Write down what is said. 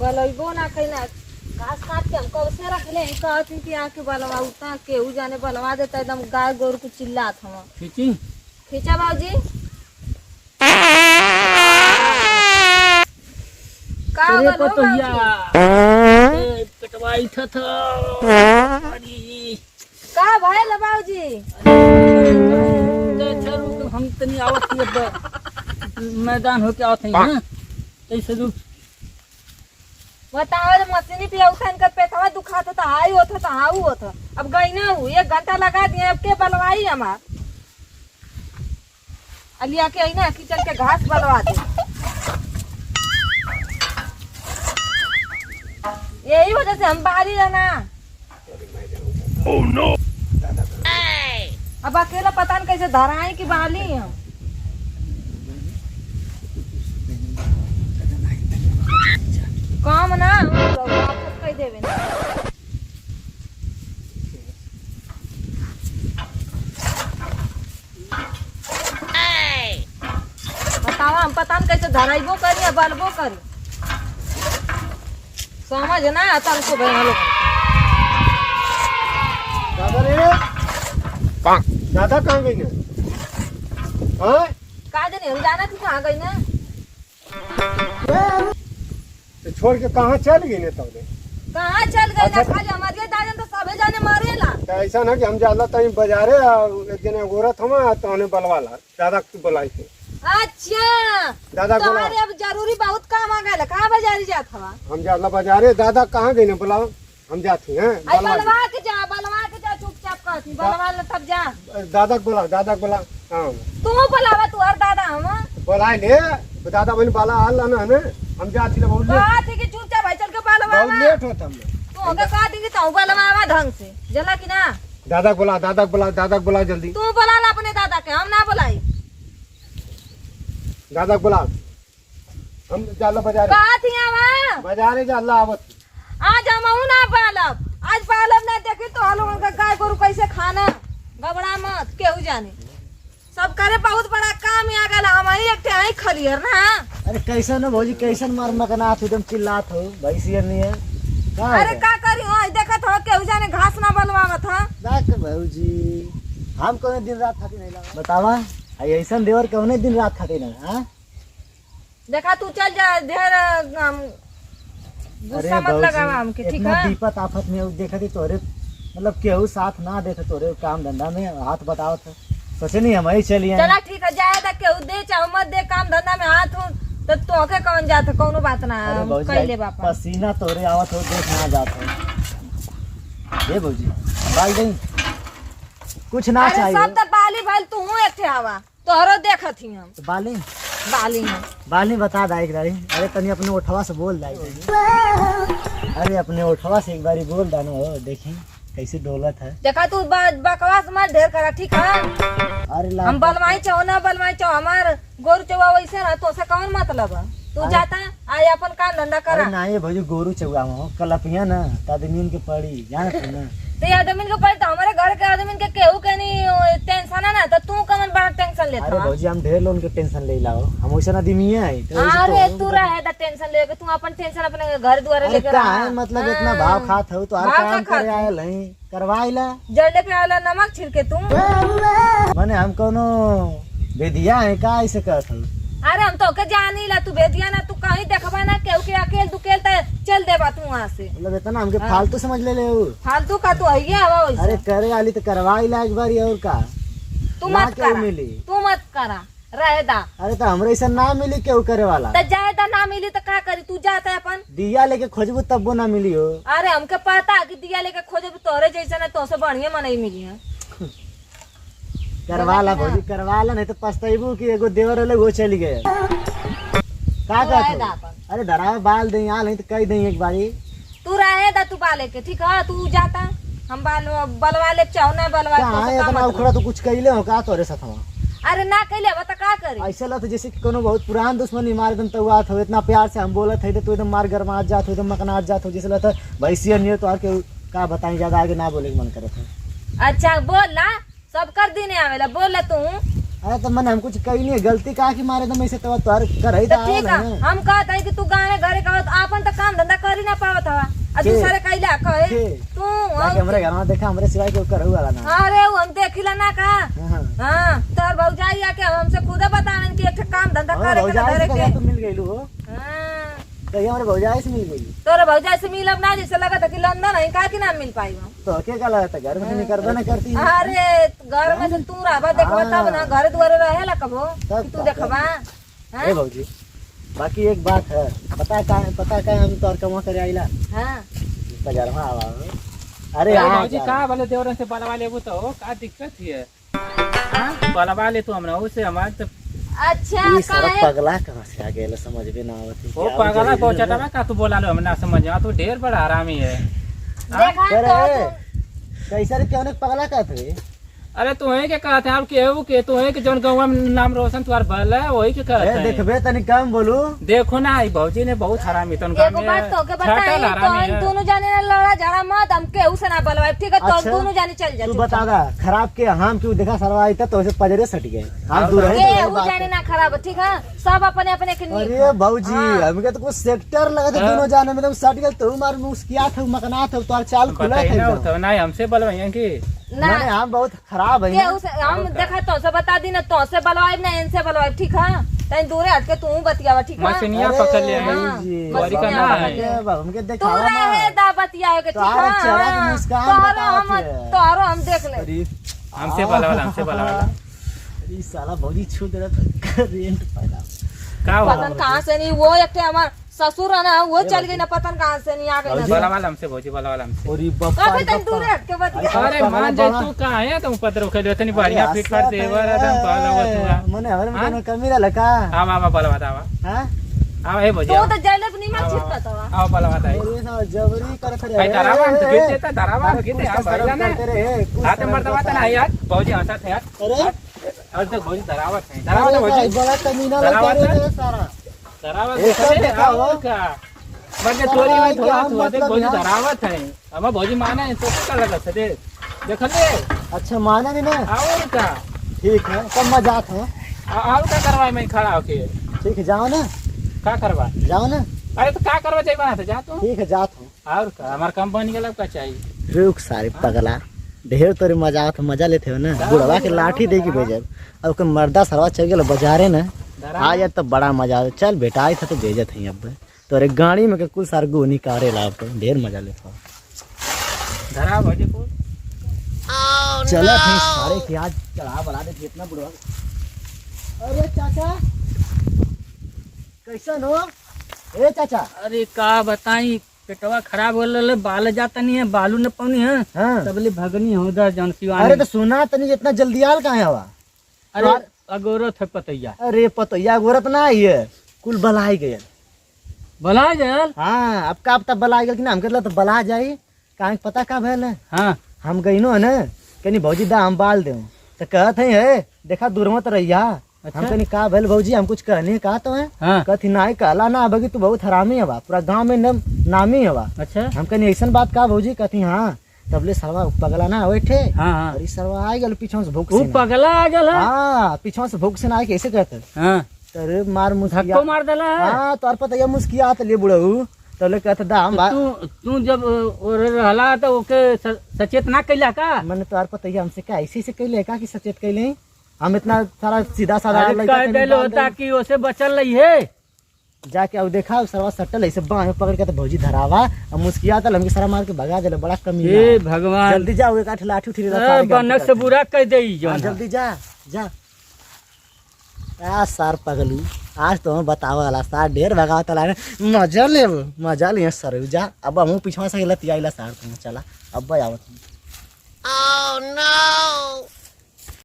बलैबो ना कहीं घास काट के हम कब से रख ले कहती कि आके बलवा उतना केहू जाने बलवा देता एकदम गाय गोरू को चिल्लात हम खींची खींचा बाबूजी का अरे बोलो पतोहिया बाबूजी पेटवाई था अरे का भइल बाबूजी चलो हम तनी आवत थी मैदान होके आवत है ना कैसे दू बताओ मशीनी पे उठा इनका पेटवा दुखा था हाई होता था हाउ होता अब गई ना हूँ 1 घंटा लगा दिए अब के बलवाई हमार अलिया के आई ना किचन के घास बलवा दे यही वजह से हम बाहरी रहना ओह नो अब अकेला पता नहीं कैसे धराए कि बाली हम काम ना वापस कह देवे ना बताओ हम पता नहीं कैसे धराइबो करी या बलबो करी समझ ना आता हमको भाई लोग दादा रे दादा कहाँ गई ना हाँ का जाने हम जाना थी कहाँ गई ना तो छोड़ के कहाँ चल गई ने तब कहाँ चल गई ना अच्छा। खाली हमारे दादा तो सबे जाने मारेला तो ऐसा ना कि हम जाला तई बाजारे एक दिन गोरत हम तो उन्हें बलवाला दादा की बुलाई थी अच्छा दादा बोला तुम्हारे अब जरूरी बहुत काम आ गया कहाँ बाजारी जात हवा हम जाला बाजारे दादा कहाँ गई ने बुलाओ हम जाती हैं आई बलवा के जा चुपचाप कहती बलवा ले तब जा दादा को बुला हाँ तू बुलावा तू और दादा हम बुलाए ले दादा बन बाला हाल ना ने हम जाती बहुत लेट कहा थी कि चुपचाप भाई चल के बलवा बहुत लेट होता हमने तू होके कहा थी कि तू बलवावा ढंग से जला कि ना दादा को बुला जल्दी तू बुला ला अपने दादा के हम ना बुलाई दादा को बुला हम जाला बाजारे कहा थी आवा बाजारे जाला आवत आज हम ना पालब आज पालब ना देखे तो हम लोगन का गाय गोरु कैसे खाना गबड़ा मत केहू जाने सब करे बहुत बड़ा काम आ गया हमारी एक ठे खलियर ना अरे कैसन हो भौजी कैसन मार मकनाथ एकदम चिल्लात हो भैंसिया नहीं है का अरे का करी हो देखत हो केहू जाने घास ना बलवावत ह देख भौजी हम कौन दिन रात खाती नहीं लगा बतावा आई ऐसन देवर कौन दिन रात खाती ना हां देखा तू चल जा ढेर गुस्सा मत लगावा हमके ठीक इतना है विपत आफत में देखती तोरे मतलब केहू साथ ना देखे तोरे काम धंधा में हाथ बतावत है सोचे नहीं हम ही चलिए चला ठीक है जाए दा केहू दे चाहे मत दे काम धंधा में हाथ हो तो तोके कौन जात कोनो बात ना अरे हम भौजी कह ले बापा पसीना तोरे आवत हो देख ना जात हो ये भौजी बाल नहीं कुछ ना अरे चाहिए सब तो बाली भाई तू हूं एक ठे हवा तोहरो देखत ही हम तो बाली बाली में बाली बता दा एक बारी अरे तनी अपने ओठवा से बोल दा अरे अपने ओठवा से एक बारी बोल दा ना देखी कैसे डोलत है देखा तू बकवास मत ढेर करा ठीक है अरे ला हम बलवाई चाहो ना बलवाई चाहो हमार गोरु चौवा वैसे ना तो से कौन मतलब है तू जाता आय अपन काम धंधा अरे करा ना ये भौजी गोरू चौगा हो कलपिया ना तदमीन के पड़ी जान तू ना तो ये आदमी को पड़ता हमारे घर के आदमी के केहू के नहीं टेंशन है ना तो तू कमन बड़ा टेंशन लेता अरे है भौजी हम ढेर लोन के टेंशन ले लाओ हम वैसे ना दिमी है तो वैसे अरे तो- तू रहे दा टेंशन लेके तू अपन टेंशन अपने घर द्वारे अरे लेके का रहा है मतलब इतना भाव खात हो तो हर भाव का काम खात करे हो। आयल है करवाइला जड़े पे आला नमक छिड़के तू माने हम कोनो बेदिया है का ऐसे कहत हो अरे हम तो के जानी ला तू भेदिया ना तू कहीं देखबा ना केहू के अकेल दुकेल त चल देबा तू वहां से मतलब इतना हमके फालतू समझ ले हो फालतू का तू है हवा अरे वैसे करे वाली तो करवाइला एक बार और का तू ना मत केहू करा मिली तू मत करा रहे दा अरे तो हमरे ऐसा ना मिली केहू करे वाला तो जाए दा ना मिली तो का करी तू जाता है अपन दिया लेके खोजबू तब वो ना मिली हो अरे हमके पता है कि दिया लेके खोजे तोरे जैसा ना तो से बढ़िया मनई मिली है करवाला भौजी करवाला नहीं तो पछताइबू कि एगो देवर अलग वो चली गए का तू रहे कहत दा हो? अपन अरे धरावे बाल दे यहाँ नहीं तो कह दे एक बारी तू रहे दा तू बाले के ठीक है तू जाता हम बलवा ले चाहो ना बलवा का तो है से का इतना मतलब? उखड़ा तो कुछ कहले हो का तोरे साथ हम अरे ना कहले बता का करी ऐसा लत जैसे कि कोनो बहुत पुरान दुश्मनी मार एकदम तवात हो इतना प्यार से हम बोलत है तो तू एकदम मार गरमात जात हो एकदम मकनात जात हो जैसे लत भैंसिया नहीं तो आके का बताई ज्यादा आगे ना बोले के मन करत है अच्छा बोल ला सब कर देने आवेला बोल ला तू अरे तो मन हम कुछ कही नहीं है, गलती कहा कि मारे दम ऐसे तो तोर कर ही तो था ठीक है हम कहत है कि तू गाँव में घरे कहत आपन तो काम धंधा कर ही ना पावत हवा आ दूसरे कैला कहे तू जाके हमरे घर में देखा हमरे सिवाय कोई करहु वाला ना। अरे वो हम देखिला ना का हाँ। हाँ तोर भौजाई आके हमसे खुद बतावन कि एक काम धंधा करे के भौजाई धरे से के कहिया तो मिल गइलू हो, हाँ कहिया हमरे भौजाई से मिल गई तोरे भौजाई से मिलब ना जैसे लगा था कि लंदन है का कि ना मिल पाई हम तो के का लगता घर में नहीं करबे ना करती है। अरे घर में से तू रहबा देखबा तब ना घर द्वारे रहेला कबो कि तू देखबा ए भौजी बाकी एक बात है, पता का हम तोर कमा करे आइला हां बजारमा आवा। अरे अरे हाँ भौजी का बोले देवरन से बलवा लेबू तो का दिक्कत है? हां बलवा ले तू हमरा उसे हमार तो अच्छा ये सारा काहे पगला कहाँ से आ गया समझ में ना आवत। वो पागला पहुंचाता का तू बोला लो हम ना समझ आ तू ढेर बड़ा हरामी है। देखा अरे तो कैसा रे क्यों पगला कहत रे? अरे तू है के कहते आप केहू के तू है के जौन गाँव में नाम रोशन तुहार भल है वही के कहते हैं। देखबे तनी कम बोलू। देखो ना ई भौजी ने बहुत हरामी तन गाँव एगो में बात तो के बताई छटल हरामी तो है। दोनों जाने ना लड़ा झगड़ा मत हम केहू से ना बलवाए ठीक है तो अच्छा, दोनों जाने चल जा तू बता दा खराब के हम क्यों देखा सरवा आई तो उसे पजरे सट गए हम दूर है तो केहू बात जाने है। ना खराब है, ठीक है सब अपने अपने के लिए अरे भौजी हमके तो कुछ सेक्टर लगा था दोनों जाने में, तो सट गए तो मार मुस्किया था मकना था तो चाल खुला बताइए ना था तो नहीं हमसे बलवाइए की ना नहीं हम बहुत खराब है केहू से हम देखा तो से बता दी ना तो से बलवाए ना इनसे बलवाए ठीक है तई दूरे हट के तू बतियावा ठीक है मछनिया पकड़ ले गौरी का ना है। हमके तू दिखावा रहे दा बतिया के तो ठीक आप चेहरा की है मुस्कान तोरो हम देख ले अरे हमसे बलवाला हमसे बलवाला ये साला भौजी छू दे रहा रेंट पैदा का हो पतन कहाँ से नहीं वो एक हमार ससुर है ना वो चल गई ना पतन कहाँ से नहीं आ गई ना बलवाला हमसे भौजी बलवाला हमसे और ये बप्पा कभी तक दूर हट के बतिया अरे मान जाए तू कहाँ है तुम पत्र खेलो तनी बढ़िया फिट कर देवर एकदम बलवा तू मने हमरे में कमी रहला का आवा आवा बलवा आवा हां आवा हे भौजी तो तो जले नहीं मत छिपता था आवा बलवा ताई अरे ना जबरी करत रे भाई दरावा तो गिर देता दरावा गिर दे आप भैया ना हाथ में मरता ना यार भौजी हंसा थे यार अरे और तो भौजी दरावा है दरावा तो भौजी बड़ा कमीना दरावा लगा था? रे सारा दरावा एक तो देखा हो। और का बगे चोरी में थोड़ा हम थोड़ा देख मतलब भौजी यहाँ- दरावत है अब भौजी माना है तो का लगा से देख ले अच्छा माना नहीं ना और का ठीक है तब मजाक है और का करवाए मैं खड़ा होके ठीक है जाओ ना का करवा जाओ ना अरे तो का करवा चाहिए बना था जा तू ठीक है जात हूँ और का हमार कंपनी के लोग का चाहिए रुक सारे पगला ढेर तोरे मजा लेते हो ना बुढ़वा के लाठी दे के भेजब अब कोई मर्दा सरवा चल गया बाजारे ना आ जाए तो बड़ा मजा आता चल बेटा आई था तो भेजत है अब तोरे गाड़ी में के कुल सार गो निकारे ला अब ढेर मजा लेते हो धरा भौजी को चला थे सारे के आज चढ़ा बना दे इतना बुढ़वा। अरे चाचा कैसन हो ए चाचा? अरे का बताई पेटवा खराब हो रहा बाल जाता नहीं है बालू न पानी है हाँ तबले भगनी हो उधर जौन सिवान अरे तो सुना तनी इतना जल्दी आल कहाँ है हवा? अरे अगोरो थे पतैया अरे पतैया गोरत ना आई है कुल बलाई गए। भला जल हाँ अब का अब तब बला गया कि ना हम कहला तो बला जाई कहाँ पता का भैल है हाँ हम गई नो ना कहीं भौजी दा हम बाल दे तो कहत है देखा दूर मत रहिया। अच्छा? हम कहीं का भैल भौजी हम कुछ कहने का तो है हाँ कहती ना कहला ना बगी तू बहुत हरामी हवा पूरा गांव में नामी हवा। अच्छा हम कहीं ऐसा बात का भौजी कहती हाँ तबले सरवा पगला ना बैठे हाँ हाँ अरे सरवा आ गल पीछे से भूख वो से पगला आ गल है हाँ पीछे से भूख से ना आए कैसे कहते हाँ अरे मार मुस्किया धक्को मार दला है हाँ तोर पता ये मुस्किया ले बुढ़ऊ तबले कहते दा हम तू जब रहला तो ओके सचेत ना कैला का मैंने तोर पता ये हमसे का ऐसे कैले का कि सचेत कैले हम इतना सारा सीधा साधा अरे लड़का कह के देलो निकाल दे। ताकि ओसे बचल रही है जाके अब देखा सरवा सटल ऐसे बाह पकड़ के तो भौजी धरावा अब मुस्किया तल हमके सारा मार के भगा देले बड़ा कमी हे भगवान जल्दी जाओ एक आठ लाठी उठी बनक से बुरा कह दे जल्दी जा जा आ सार पगलू आज तो बतावा वाला सार ढेर भगाव तला मजा ले सर जा अब हम पीछे से लतियाइला सार तुम चला अब आवत। Oh no!